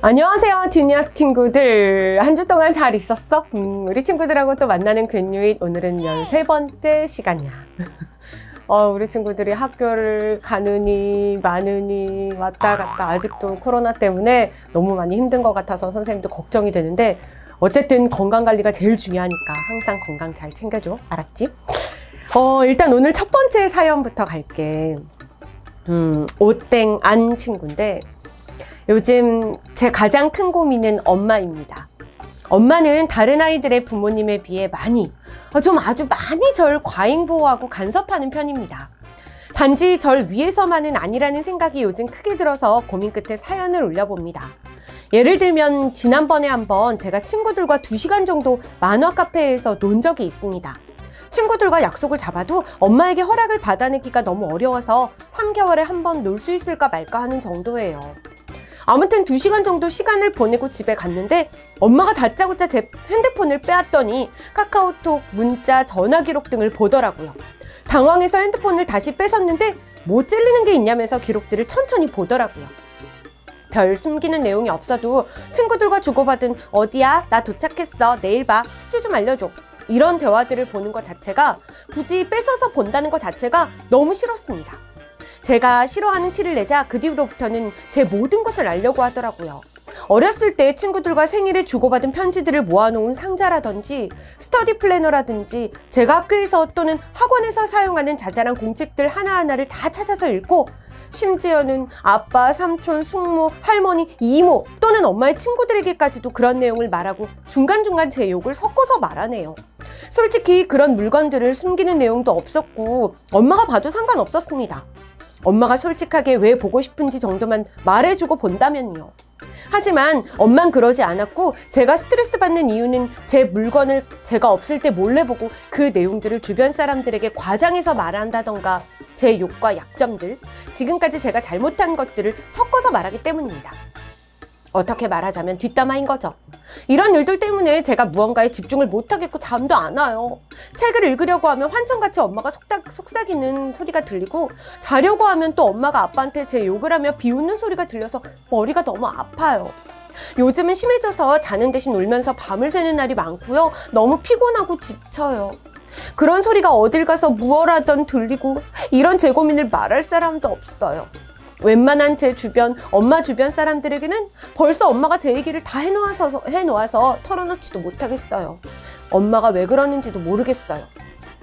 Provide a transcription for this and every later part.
안녕하세요, 지니어스 친구들. 한 주 동안 잘 있었어? 우리 친구들하고 또 만나는 굿뉴잇, 오늘은 13번째 시간이야. 우리 친구들이 학교를 가느니 마느니 왔다 갔다 아직도 코로나 때문에 너무 많이 힘든 것 같아서 선생님도 걱정이 되는데, 어쨌든 건강관리가 제일 중요하니까 항상 건강 잘 챙겨줘. 알았지? 일단 오늘 첫 번째 사연부터 갈게. 오땡안 친구인데, 요즘 제 가장 큰 고민은 엄마입니다. 엄마는 다른 아이들의 부모님에 비해 아주 많이 절 과잉보호하고 간섭하는 편입니다. 단지 절 위해서만은 아니라는 생각이 요즘 크게 들어서 고민 끝에 사연을 올려봅니다. 예를 들면 지난번에 한번 제가 친구들과 2시간 정도 만화 카페에서 논 적이 있습니다. 친구들과 약속을 잡아도 엄마에게 허락을 받아내기가 너무 어려워서 3개월에 한 번 놀 수 있을까 말까 하는 정도예요. 아무튼 2시간 정도 시간을 보내고 집에 갔는데 엄마가 다짜고짜 제 핸드폰을 빼앗더니 카카오톡, 문자, 전화 기록 등을 보더라고요. 당황해서 핸드폰을 다시 뺏었는데 뭐 찔리는 게 있냐면서 기록들을 천천히 보더라고요. 별 숨기는 내용이 없어도 친구들과 주고받은 어디야? 나 도착했어. 내일 봐. 숙제 좀 알려줘. 이런 대화들을 보는 것 자체가, 굳이 뺏어서 본다는 것 자체가 너무 싫었습니다. 제가 싫어하는 티를 내자 그 뒤로부터는 제 모든 것을 알려고 하더라고요. 어렸을 때 친구들과 생일에 주고받은 편지들을 모아놓은 상자라든지 스터디 플래너라든지 제가 학교에서 또는 학원에서 사용하는 자잘한 공책들 하나하나를 다 찾아서 읽고, 심지어는 아빠, 삼촌, 숙모, 할머니, 이모 또는 엄마의 친구들에게까지도 그런 내용을 말하고 중간중간 제 욕을 섞어서 말하네요. 솔직히 그런 물건들을 숨기는 내용도 없었고 엄마가 봐도 상관없었습니다. 엄마가 솔직하게 왜 보고 싶은지 정도만 말해주고 본다면요. 하지만 엄만 그러지 않았고, 제가 스트레스 받는 이유는 제 물건을 제가 없을 때 몰래 보고 그 내용들을 주변 사람들에게 과장해서 말한다던가 제 욕과 약점들, 지금까지 제가 잘못한 것들을 섞어서 말하기 때문입니다. 어떻게 말하자면 뒷담화인 거죠. 이런 일들 때문에 제가 무언가에 집중을 못하겠고 잠도 안 와요. 책을 읽으려고 하면 환청같이 엄마가 속삭이는 소리가 들리고, 자려고 하면 또 엄마가 아빠한테 제 욕을 하며 비웃는 소리가 들려서 머리가 너무 아파요. 요즘은 심해져서 자는 대신 울면서 밤을 새는 날이 많고요. 너무 피곤하고 지쳐요. 그런 소리가 어딜 가서 무얼하던 들리고, 이런 제 고민을 말할 사람도 없어요. 웬만한 제 주변, 엄마 주변 사람들에게는 벌써 엄마가 제 얘기를 다 해놓아서 털어놓지도 못하겠어요. 엄마가 왜 그러는지도 모르겠어요.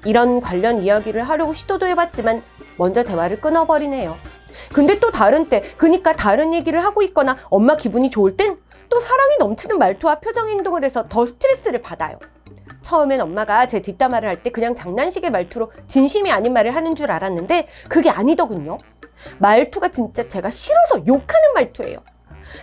이런 관련 이야기를 하려고 시도도 해봤지만 먼저 대화를 끊어버리네요. 근데 또 다른 때, 그러니까 다른 얘기를 하고 있거나 엄마 기분이 좋을 땐 또 사랑이 넘치는 말투와 표정 행동을 해서 더 스트레스를 받아요. 처음엔 엄마가 제 뒷담화를 할 때 그냥 장난식의 말투로 진심이 아닌 말을 하는 줄 알았는데 그게 아니더군요. 말투가 진짜 제가 싫어서 욕하는 말투예요.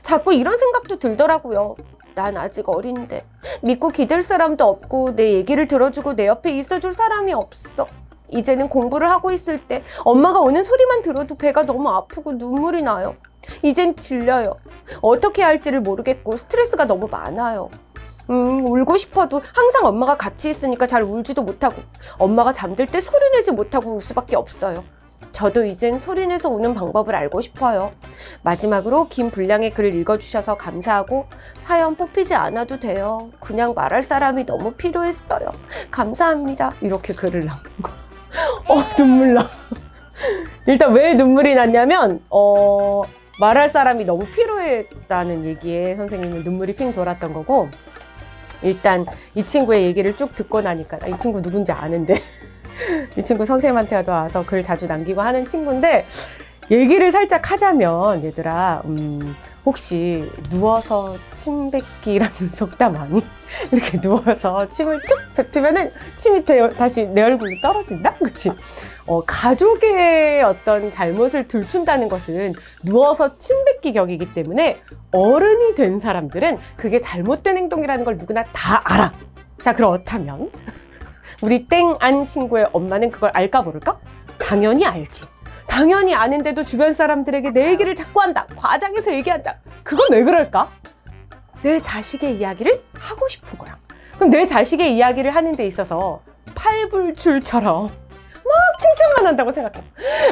자꾸 이런 생각도 들더라고요. 난 아직 어린데 믿고 기댈 사람도 없고 내 얘기를 들어주고 내 옆에 있어줄 사람이 없어. 이제는 공부를 하고 있을 때 엄마가 오는 소리만 들어도 배가 너무 아프고 눈물이 나요. 이젠 질려요. 어떻게 해야 할지를 모르겠고 스트레스가 너무 많아요. 울고 싶어도 항상 엄마가 같이 있으니까 잘 울지도 못하고, 엄마가 잠들 때 소리내지 못하고 울 수밖에 없어요. 저도 이젠 소리내서 우는 방법을 알고 싶어요. 마지막으로 긴 분량의 글을 읽어주셔서 감사하고, 사연 뽑히지 않아도 돼요. 그냥 말할 사람이 너무 필요했어요. 감사합니다. 이렇게 글을 남긴 거. 눈물 나. 일단 왜 눈물이 났냐면 말할 사람이 너무 필요했다는 얘기에 선생님은 눈물이 핑 돌았던 거고, 일단 이 친구의 얘기를 쭉 듣고 나니까, 이 친구 누군지 아는데 이 친구 선생님한테도 와서 글 자주 남기고 하는 친구인데, 얘기를 살짝 하자면, 얘들아, 혹시 누워서 침 뱉기라는 속담 아니? 이렇게 누워서 침을 쭉 뱉으면은 침이 다시 내 얼굴로 떨어진다? 그치? 가족의 어떤 잘못을 들춘다는 것은 누워서 침 뱉기 격이기 때문에 어른이 된 사람들은 그게 잘못된 행동이라는 걸 누구나 다 알아. 자, 그렇다면 우리 땡안 친구의 엄마는 그걸 알까 모를까? 당연히 알지. 당연히 아는데도 주변 사람들에게 내 얘기를 자꾸 한다. 과장해서 얘기한다. 그건 왜 그럴까? 내 자식의 이야기를 하고 싶은 거야. 내 자식의 이야기를 하는 데 있어서 팔불출처럼 막 칭찬만 한다고 생각해.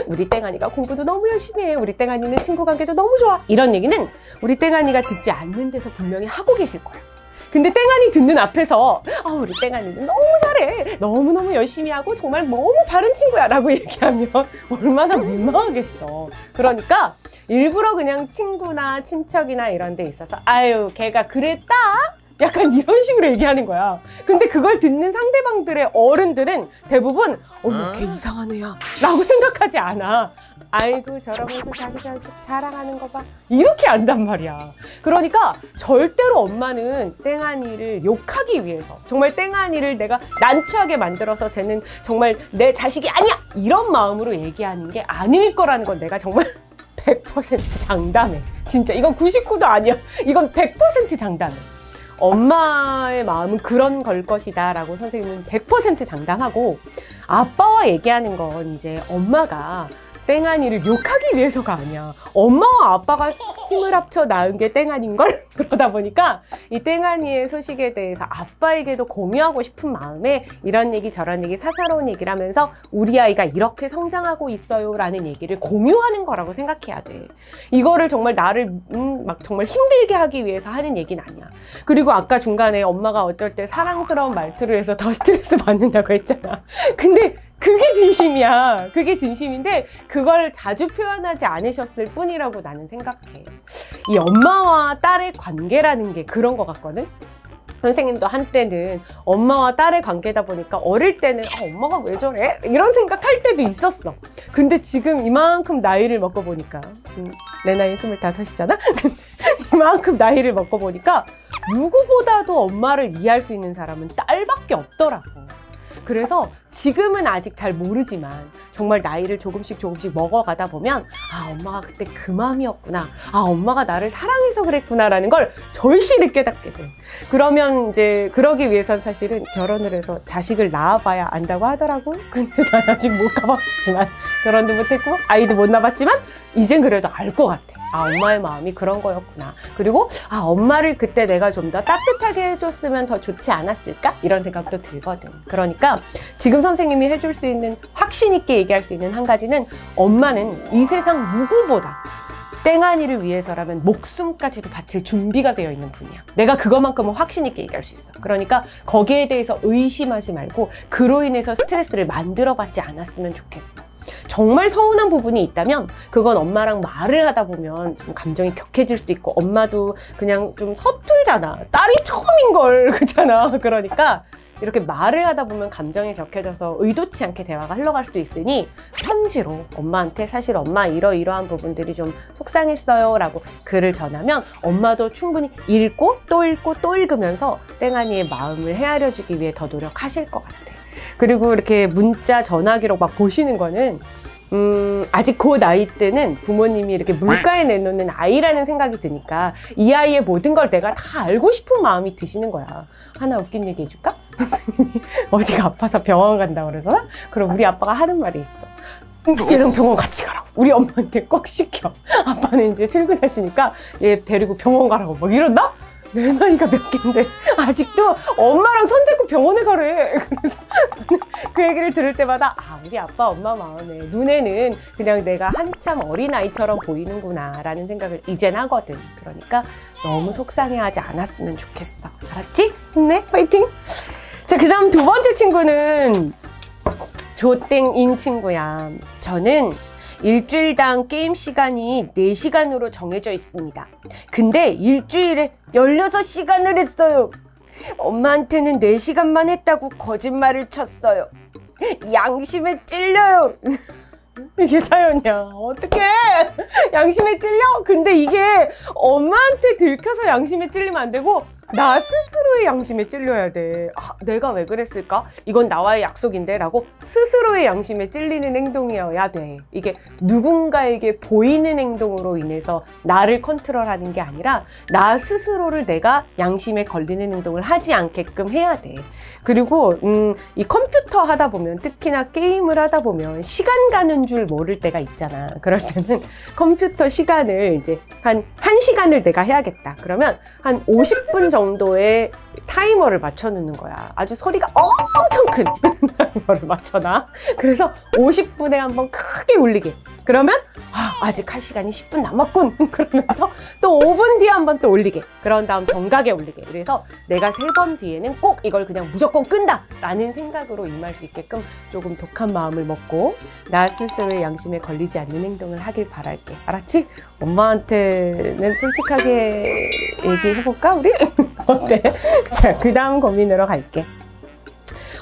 우리 땡아니가 공부도 너무 열심히 해. 우리 땡아니는 친구 관계도 너무 좋아. 이런 얘기는 우리 땡아니가 듣지 않는 데서 분명히 하고 계실 거야. 근데 땡아니 듣는 앞에서 우리 땡아니는 너무 잘해. 너무너무 열심히 하고 정말 너무 바른 친구야 라고 얘기하면 얼마나 민망하겠어. 그러니까 일부러 그냥 친구나 친척이나 이런 데 있어서 아유 걔가 그랬다? 약간 이런 식으로 얘기하는 거야. 근데 그걸 듣는 상대방들의 어른들은 대부분 어머 걔 이상한 애야 라고 생각하지 않아. 아이고 저러면서 자기 자식 자랑하는 거 봐. 이렇게 안단 말이야. 그러니까 절대로 엄마는 땡아니를 욕하기 위해서 정말 땡아니를 내가 난처하게 만들어서 쟤는 정말 내 자식이 아니야 이런 마음으로 얘기하는 게 아닐 거라는 건 내가 정말 100% 장담해. 진짜 이건 99도 아니야. 이건 100% 장담해. 엄마의 마음은 그런 걸 것이다 라고 선생님은 100% 장담하고, 아빠와 얘기하는 건 이제 엄마가 땡아니를 욕하기 위해서가 아니야. 엄마와 아빠가 힘을 합쳐 낳은 게 땡아니인걸? 그러다 보니까 이 땡아니의 소식에 대해서 아빠에게도 공유하고 싶은 마음에 이런 얘기 저런 얘기 사사로운 얘기를 하면서 우리 아이가 이렇게 성장하고 있어요 라는 얘기를 공유하는 거라고 생각해야 돼. 이거를 정말 나를 막 정말 힘들게 하기 위해서 하는 얘기는 아니야. 그리고 아까 중간에 엄마가 어쩔 때 사랑스러운 말투를 해서 더 스트레스 받는다고 했잖아. 근데 그게 진심이야. 그게 진심인데 그걸 자주 표현하지 않으셨을 뿐이라고 나는 생각해. 이 엄마와 딸의 관계라는 게 그런 것 같거든. 선생님도 한때는 엄마와 딸의 관계다 보니까 어릴 때는 엄마가 왜 저래? 이런 생각할 때도 있었어. 근데 지금 이만큼 나이를 먹고 보니까 내 나이 25이잖아? 이만큼 나이를 먹고 보니까 누구보다도 엄마를 이해할 수 있는 사람은 딸밖에 없더라고. 그래서 지금은 아직 잘 모르지만 정말 나이를 조금씩 먹어가다 보면 엄마가 그때 그 마음이었구나. 엄마가 나를 사랑해서 그랬구나 라는 걸 절실히 깨닫게 돼. 그러면 이제 그러기 위해선 사실은 결혼을 해서 자식을 낳아봐야 안다고 하더라고. 근데 난 아직 못 가봤지만, 결혼도 못했고 아이도 못 낳았지만 이젠 그래도 알 것 같아. 엄마의 마음이 그런 거였구나. 그리고 엄마를 그때 내가 좀 더 따뜻하게 해줬으면 더 좋지 않았을까? 이런 생각도 들거든. 그러니까 지금 선생님이 해줄 수 있는, 확신 있게 얘기할 수 있는 한 가지는, 엄마는 이 세상 누구보다 땡아니를 위해서라면 목숨까지도 바칠 준비가 되어 있는 분이야. 내가 그것만큼은 확신 있게 얘기할 수 있어. 그러니까 거기에 대해서 의심하지 말고 그로 인해서 스트레스를 만들어받지 않았으면 좋겠어. 정말 서운한 부분이 있다면 그건 엄마랑 말을 하다 보면 좀 감정이 격해질 수도 있고, 엄마도 그냥 좀 서툴잖아. 딸이 처음인걸, 그렇잖아. 그러니까 이렇게 말을 하다 보면 감정이 격해져서 의도치 않게 대화가 흘러갈 수도 있으니 편지로 엄마한테 사실 엄마 이러이러한 부분들이 좀 속상했어요 라고 글을 전하면 엄마도 충분히 읽고 또 읽고 또 읽으면서 땡아니의 마음을 헤아려주기 위해 더 노력하실 것 같아. 그리고 이렇게 문자 전화기로 막 보시는 거는 아직 그 나이 때는 부모님이 이렇게 물가에 내놓는 아이라는 생각이 드니까 이 아이의 모든 걸 내가 다 알고 싶은 마음이 드시는 거야. 하나 웃긴 얘기 해줄까? 선생님이 어디가 아파서 병원 간다고 그래서, 그럼 우리 아빠가 하는 말이 있어. 얘랑 병원 같이 가라고. 우리 엄마한테 꼭 시켜. 아빠는 이제 출근하시니까 얘 데리고 병원 가라고 막 이런다? 내 나이가 몇 갠데 아직도 엄마랑 손잡고 병원에 가래. 그래서 그 얘기를 들을 때마다 우리 아빠 엄마 마음에 눈에는 그냥 내가 한참 어린아이처럼 보이는구나 라는 생각을 이젠 하거든. 그러니까 너무 속상해하지 않았으면 좋겠어. 알았지? 힘내. 파이팅. 자, 그 다음 두 번째 친구는 조땡인 친구야. 저는 일주일당 게임 시간이 4시간으로 정해져 있습니다. 근데 일주일에 16시간을 했어요. 엄마한테는 4시간만 했다고 거짓말을 쳤어요. 양심에 찔려요. 이게 사연이야. 어떡해. 양심에 찔려? 근데 이게 엄마한테 들켜서 양심에 찔리면 안 되고 나 스스로의 양심에 찔려야 돼. 내가 왜 그랬을까? 이건 나와의 약속인데 라고 스스로의 양심에 찔리는 행동이어야 돼. 이게 누군가에게 보이는 행동으로 인해서 나를 컨트롤하는 게 아니라 나 스스로를 내가 양심에 걸리는 행동을 하지 않게끔 해야 돼. 그리고 이 컴퓨터 컴퓨터 하다 보면, 특히나 게임을 하다 보면 시간 가는 줄 모를 때가 있잖아. 그럴 때는 컴퓨터 시간을 이제 한 1시간을 내가 해야겠다. 그러면 한 50분 정도의 타이머를 맞춰놓는 거야. 아주 소리가 엄청 큰 타이머를 맞춰놔. 그래서 50분에 한번 크게 울리게. 그러면 아직 할 시간이 10분 남았군. 그러면서 또 5분 뒤에 한번 또 올리게. 그런 다음 정각에 올리게. 그래서 내가 3번 뒤에는 꼭 이걸 그냥 무조건 끈다 라는 생각으로 임할 수 있게끔 조금 독한 마음을 먹고 나 스스로의 양심에 걸리지 않는 행동을 하길 바랄게. 알았지? 엄마한테는 솔직하게 얘기해볼까 우리? 어때? 자, 그 다음 고민으로 갈게.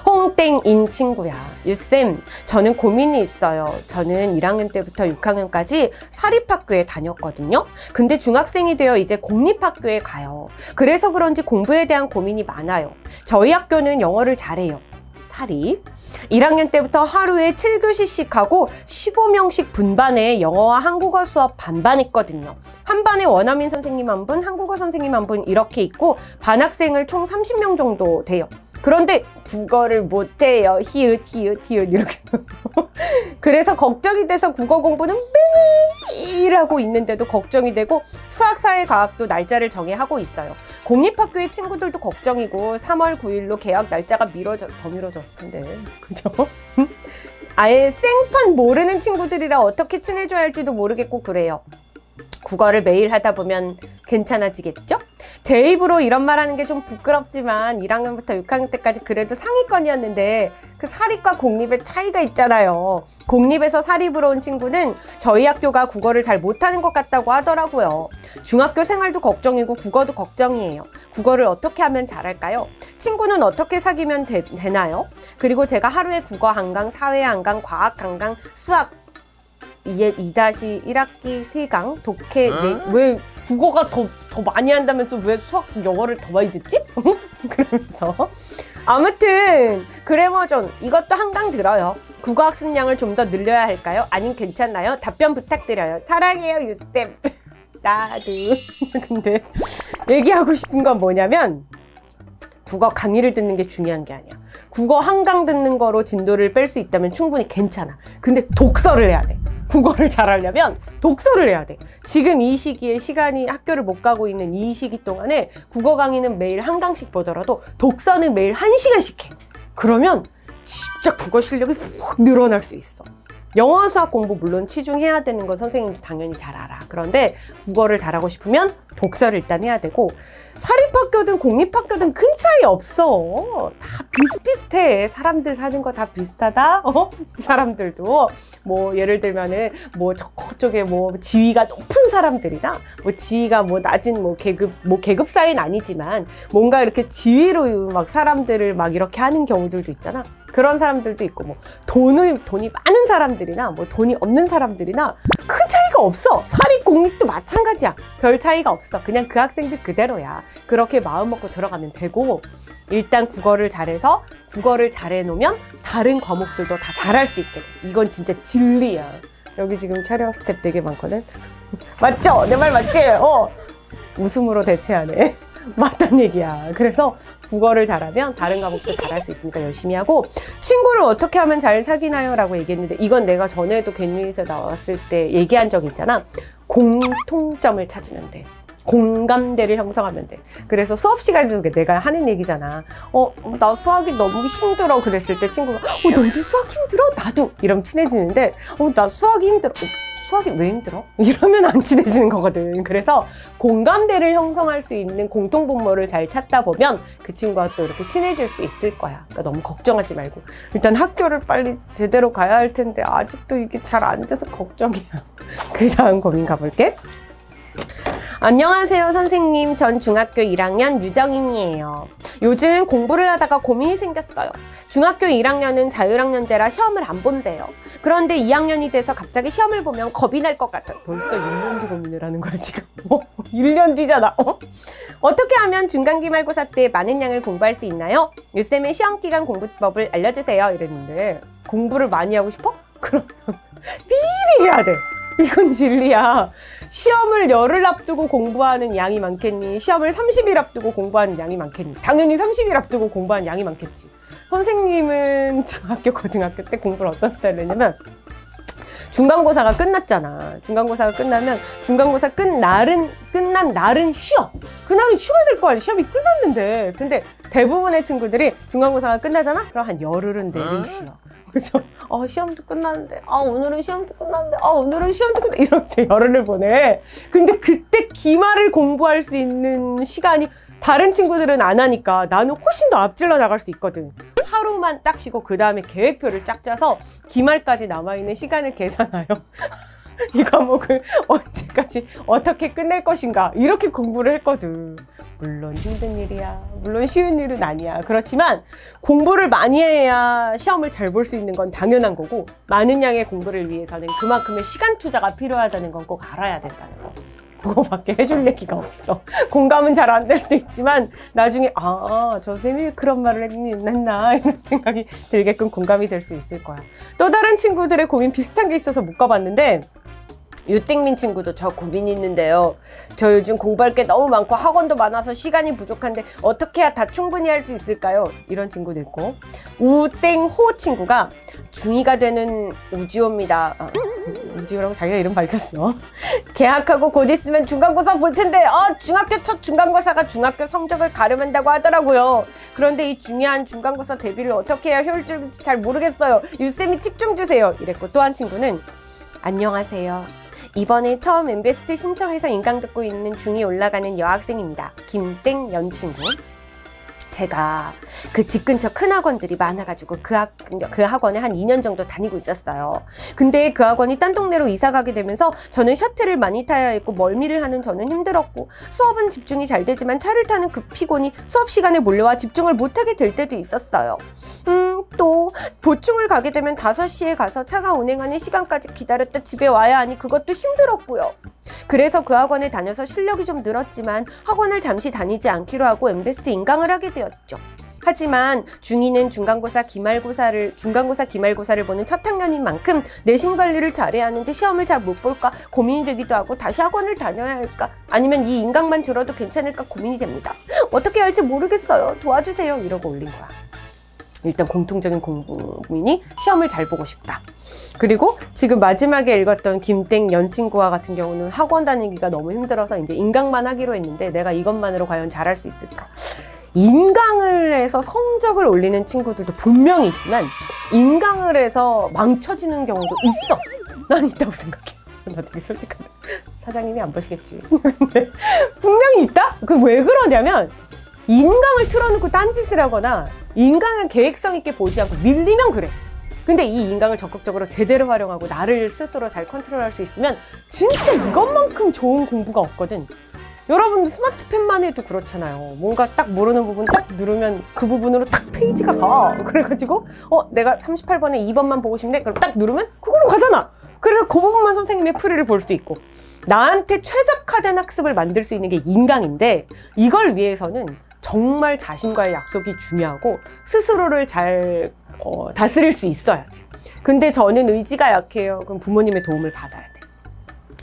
홍땡인 친구야. 유쌤, 저는 고민이 있어요. 저는 1학년 때부터 6학년까지 사립학교에 다녔거든요. 근데 중학생이 되어 이제 공립학교에 가요. 그래서 그런지 공부에 대한 고민이 많아요. 저희 학교는 영어를 잘해요. 사립. 1학년 때부터 하루에 7교시씩 하고 15명씩 분반에 영어와 한국어 수업 반반 했거든요. 한 반에 원어민 선생님 1분, 한국어 선생님 1분 이렇게 있고 반 학생을 총 30명 정도 돼요. 그런데 국어를 못해요. 히읗 이렇게. 그래서 걱정이 돼서 국어 공부는 매일 하고 있는데도 걱정이 되고 수학, 사회, 과학도 날짜를 정해 하고 있어요. 공립학교의 친구들도 걱정이고 3월 9일로 개학 날짜가 더 미뤄졌을 텐데. 그죠? 아예 생판 모르는 친구들이라 어떻게 친해져야 할지도 모르겠고 그래요. 국어를 매일 하다 보면 괜찮아지겠죠? 제 입으로 이런 말 하는 게 좀 부끄럽지만 1학년부터 6학년 때까지 그래도 상위권이었는데 그 사립과 공립의 차이가 있잖아요. 공립에서 사립으로 온 친구는 저희 학교가 국어를 잘 못하는 것 같다고 하더라고요. 중학교 생활도 걱정이고 국어도 걱정이에요. 국어를 어떻게 하면 잘할까요? 친구는 어떻게 사귀면 되나요? 그리고 제가 하루에 국어 한 강, 사회 한 강, 과학 한 강, 수학 2-1학기 3강, 독해 왜 국어가 더 많이 한다면서 왜 수학, 영어를 더 많이 듣지? 그러면서 아무튼 그래머존 이것도 한 강 들어요. 국어 학습량을 좀 더 늘려야 할까요? 아님 괜찮나요? 답변 부탁드려요. 사랑해요 유쌤. 나도. 근데 얘기하고 싶은 건 뭐냐면 국어 강의를 듣는 게 중요한 게 아니야. 국어 한 강 듣는 거로 진도를 뺄 수 있다면 충분히 괜찮아. 근데 독서를 해야 돼. 국어를 잘하려면 독서를 해야 돼. 지금 이 시기에 시간이 학교를 못 가고 있는 이 시기 동안에 국어 강의는 매일 한 강씩 보더라도 독서는 매일 1시간씩 해. 그러면 진짜 국어 실력이 훅 늘어날 수 있어. 영어, 수학 공부 물론 치중해야 되는 건 선생님도 당연히 잘 알아. 그런데 국어를 잘하고 싶으면 독서를 일단 해야 되고 사립학교든 공립학교든 큰 차이 없어. 다 비슷비슷해. 사람들 사는 거 다 비슷하다. 사람들도 뭐 예를 들면은 뭐 저쪽에 뭐 지위가 높은 사람들이나 뭐 지위가 뭐 낮은 뭐 계급 사이는 아니지만 뭔가 이렇게 지위로 막 사람들을 막 이렇게 하는 경우들도 있잖아. 그런 사람들도 있고 뭐 돈이 많은 사람들이나 뭐 돈이 없는 사람들이나 큰 차이가 없어. 사립 공립도 마찬가지야. 별 차이가 없어. 그냥 그 학생들 그대로야. 그렇게 마음 먹고 들어가면 되고 일단 국어를 잘해서 국어를 잘해놓으면 다른 과목들도 다 잘할 수 있게 돼. 이건 진짜 진리야. 여기 지금 촬영 스텝 되게 많거든. 맞죠? 내 말 맞지? 웃음으로 대체하네. 맞단 얘기야. 그래서 국어를 잘하면 다른 과목도 잘할 수 있으니까 열심히 하고 친구를 어떻게 하면 잘 사귀나요? 라고 얘기했는데 이건 내가 전에도 겟뉴스에 나왔을 때 얘기한 적 있잖아. 공통점을 찾으면 돼. 공감대를 형성하면 돼. 그래서 수업 시간에도 내가 하는 얘기잖아. 나 수학이 너무 힘들어. 그랬을 때 친구가 너도 수학 힘들어? 나도. 이러면 친해지는데 나 수학이 힘들어. 수학이 왜 힘들어? 이러면 안 친해지는 거거든. 그래서 공감대를 형성할 수 있는 공통분모를 잘 찾다 보면 그 친구와 또 이렇게 친해질 수 있을 거야. 그러니까 너무 걱정하지 말고 일단 학교를 빨리 제대로 가야 할 텐데 아직도 이게 잘 안 돼서 걱정이야. 그 다음 고민 가볼게. 안녕하세요 선생님. 전 중학교 1학년 유정인이에요. 요즘 공부를 하다가 고민이 생겼어요. 중학교 1학년은 자율학년제라 시험을 안 본대요. 그런데 2학년이 돼서 갑자기 시험을 보면 겁이 날 것 같아요. 벌써 1년 뒤 고민을 하는 거야 지금. 1년 뒤잖아. 어떻게 하면 중간기말고사 때 많은 양을 공부할 수 있나요? 유쌤의 시험기간 공부법을 알려주세요. 이랬는데 공부를 많이 하고 싶어? 그러면 미리 해야 돼. 이건 진리야. 시험을 열흘 앞두고 공부하는 양이 많겠니? 시험을 30일 앞두고 공부하는 양이 많겠니? 당연히 30일 앞두고 공부하는 양이 많겠지. 선생님은 중학교, 고등학교 때 공부를 어떤 스타일로 했냐면 중간고사가 끝났잖아. 중간고사가 끝나면 중간고사 끝난 날은 쉬어. 그날은 쉬어야 될 거 아니야. 시험이 끝났는데. 근데 대부분의 친구들이 중간고사가 끝나잖아? 그럼 한 열흘은 내리 쉬어. 그죠? 시험도 끝났는데, 오늘은 시험도 끝났는데, 오늘은 시험도 끝났는데, 이렇게 열흘을 보내. 근데 그때 기말을 공부할 수 있는 시간이 다른 친구들은 안 하니까 나는 훨씬 더 앞질러 나갈 수 있거든. 하루만 딱 쉬고 그 다음에 계획표를 짝 짜서 기말까지 남아있는 시간을 계산하여 이 과목을 언제까지 어떻게 끝낼 것인가 이렇게 공부를 했거든. 물론 힘든 일이야. 물론 쉬운 일은 아니야. 그렇지만 공부를 많이 해야 시험을 잘 볼 수 있는 건 당연한 거고 많은 양의 공부를 위해서는 그만큼의 시간 투자가 필요하다는 건 꼭 알아야 된다는 거. 그거밖에 해줄 얘기가 없어. 공감은 잘 안 될 수도 있지만 나중에 저 쌤이 그런 말을 했나 이런 생각이 들게끔 공감이 될 수 있을 거야. 또 다른 친구들의 고민 비슷한 게 있어서 묶어봤는데 유땡민 친구도 저 고민이 있는데요. 저 요즘 공부할 게 너무 많고 학원도 많아서 시간이 부족한데 어떻게 해야 다 충분히 할 수 있을까요? 이런 친구도 있고 우땡호 친구가 중2가 되는 우지호입니다. 우지호라고 자기가 이름 밝혔어. 개학하고 곧 있으면 중간고사 볼 텐데 중학교 첫 중간고사가 중학교 성적을 가름한다고 하더라고요. 그런데 이 중요한 중간고사 대비를 어떻게 해야 효율적일지 잘 모르겠어요. 유쌤이 팁 좀 주세요. 이랬고 또 한 친구는 안녕하세요. 이번에 처음 엠베스트 신청해서 인강 듣고 있는 중2 올라가는 여학생입니다. 김땡연 친구. 제가 그 집 근처 큰 학원들이 많아가지고 그 학원에 한 2년 정도 다니고 있었어요. 근데 그 학원이 딴 동네로 이사 가게 되면서 저는 셔틀을 많이 타야 했고 멀미를 하는 저는 힘들었고 수업은 집중이 잘 되지만 차를 타는 그 피곤이 수업 시간에 몰려와 집중을 못하게 될 때도 있었어요. 또 보충을 가게 되면 5시에 가서 차가 운행하는 시간까지 기다렸다 집에 와야 하니 그것도 힘들었고요. 그래서 그 학원에 다녀서 실력이 좀 늘었지만 학원을 잠시 다니지 않기로 하고 엠베스트 인강을 하게 되었죠. 하지만 중2는 중간고사 기말고사를 보는 첫 학년인 만큼 내신 관리를 잘해야 하는데 시험을 잘 못 볼까 고민이 되기도 하고 다시 학원을 다녀야 할까 아니면 이 인강만 들어도 괜찮을까 고민이 됩니다. 어떻게 할지 모르겠어요. 도와주세요. 이러고 올린 거야. 일단 공통적인 고민이 시험을 잘 보고 싶다. 그리고 지금 마지막에 읽었던 김땡연 친구와 같은 경우는 학원 다니기가 너무 힘들어서 이제 인강만 하기로 했는데 내가 이것만으로 과연 잘할 수 있을까? 인강을 해서 성적을 올리는 친구들도 분명히 있지만 인강을 해서 망쳐지는 경우도 있어. 난 있다고 생각해. 나 되게 솔직하다. 사장님이 안 보시겠지. 근데 분명히 있다? 그 왜 그러냐면 인강을 틀어놓고 딴짓을 하거나 인강을 계획성 있게 보지 않고 밀리면 그래. 근데 이 인강을 적극적으로 제대로 활용하고 나를 스스로 잘 컨트롤할 수 있으면 진짜 이것만큼 좋은 공부가 없거든. 여러분들 스마트펜만 해도 그렇잖아요. 뭔가 딱 모르는 부분 딱 누르면 그 부분으로 딱 페이지가 가. 그래가지고 내가 38번에 2번만 보고 싶네? 그럼 딱 누르면 그걸로 가잖아. 그래서 그 부분만 선생님의 풀이를 볼 수도 있고 나한테 최적화된 학습을 만들 수 있는 게 인강인데 이걸 위해서는 정말 자신과의 약속이 중요하고 스스로를 잘 다스릴 수 있어야 돼. 근데 저는 의지가 약해요. 그럼 부모님의 도움을 받아야 돼.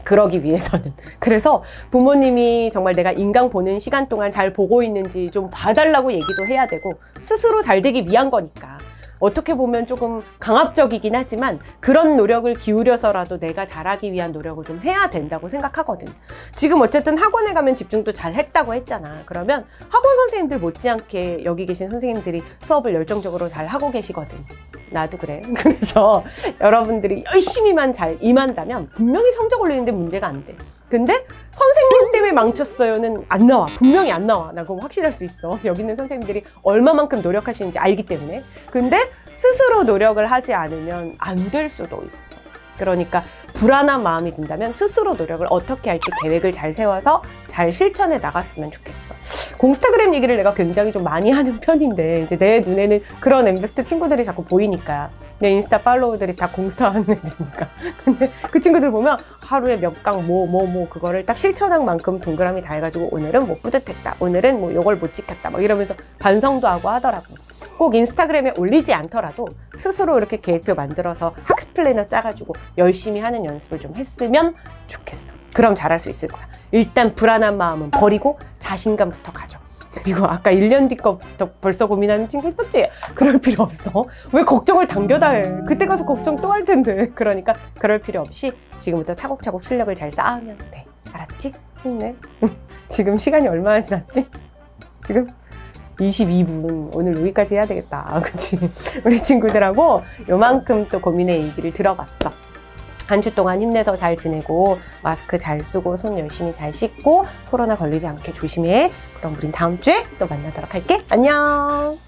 그러기 위해서는. 그래서 부모님이 정말 내가 인강 보는 시간 동안 잘 보고 있는지 좀 봐달라고 얘기도 해야 되고 스스로 잘 되기 위한 거니까. 어떻게 보면 조금 강압적이긴 하지만 그런 노력을 기울여서라도 내가 잘하기 위한 노력을 좀 해야 된다고 생각하거든. 지금 어쨌든 학원에 가면 집중도 잘 했다고 했잖아. 그러면 학원 선생님들 못지않게 여기 계신 선생님들이 수업을 열정적으로 잘 하고 계시거든. 나도 그래. 그래서 여러분들이 열심히만 잘 임한다면 분명히 성적 올리는데 문제가 안 돼. 근데 선생님 때문에 망쳤어요는 안 나와. 분명히 안 나와. 나 그거 확실할 수 있어. 여기 있는 선생님들이 얼마만큼 노력하시는지 알기 때문에. 근데 스스로 노력을 하지 않으면 안 될 수도 있어. 그러니까 불안한 마음이 든다면 스스로 노력을 어떻게 할지 계획을 잘 세워서 잘 실천해 나갔으면 좋겠어. 공스타그램 얘기를 내가 굉장히 좀 많이 하는 편인데 이제 내 눈에는 그런 엠베스트 친구들이 자꾸 보이니까 내 인스타 팔로우들이 다 공스타 하는 애들이니까. 근데 그 친구들 보면 하루에 몇 강 그거를 딱 실천한 만큼 동그라미 다 해가지고 오늘은 뭐 뿌듯했다. 오늘은 뭐 요걸 못 지켰다. 막 이러면서 반성도 하고 하더라고. 꼭 인스타그램에 올리지 않더라도 스스로 이렇게 계획표 만들어서 학습 플래너 짜가지고 열심히 하는 연습을 좀 했으면 좋겠어. 그럼 잘할 수 있을 거야. 일단 불안한 마음은 버리고 자신감부터 가져. 그리고 아까 1년 뒤 거부터 벌써 고민하는 친구 있었지? 그럴 필요 없어. 왜 걱정을 당겨다 해? 그때 가서 걱정 또 할 텐데. 그러니까 그럴 필요 없이 지금부터 차곡차곡 실력을 잘 쌓으면 돼. 알았지? 힘내. 지금 시간이 얼마나 지났지? 지금 22분. 오늘 여기까지 해야 되겠다. 그치? 우리 친구들하고 요만큼 또 고민의 얘기를 들어봤어. 한 주 동안 힘내서 잘 지내고 마스크 잘 쓰고 손 열심히 잘 씻고 코로나 걸리지 않게 조심해. 그럼 우린 다음 주에 또 만나도록 할게. 안녕.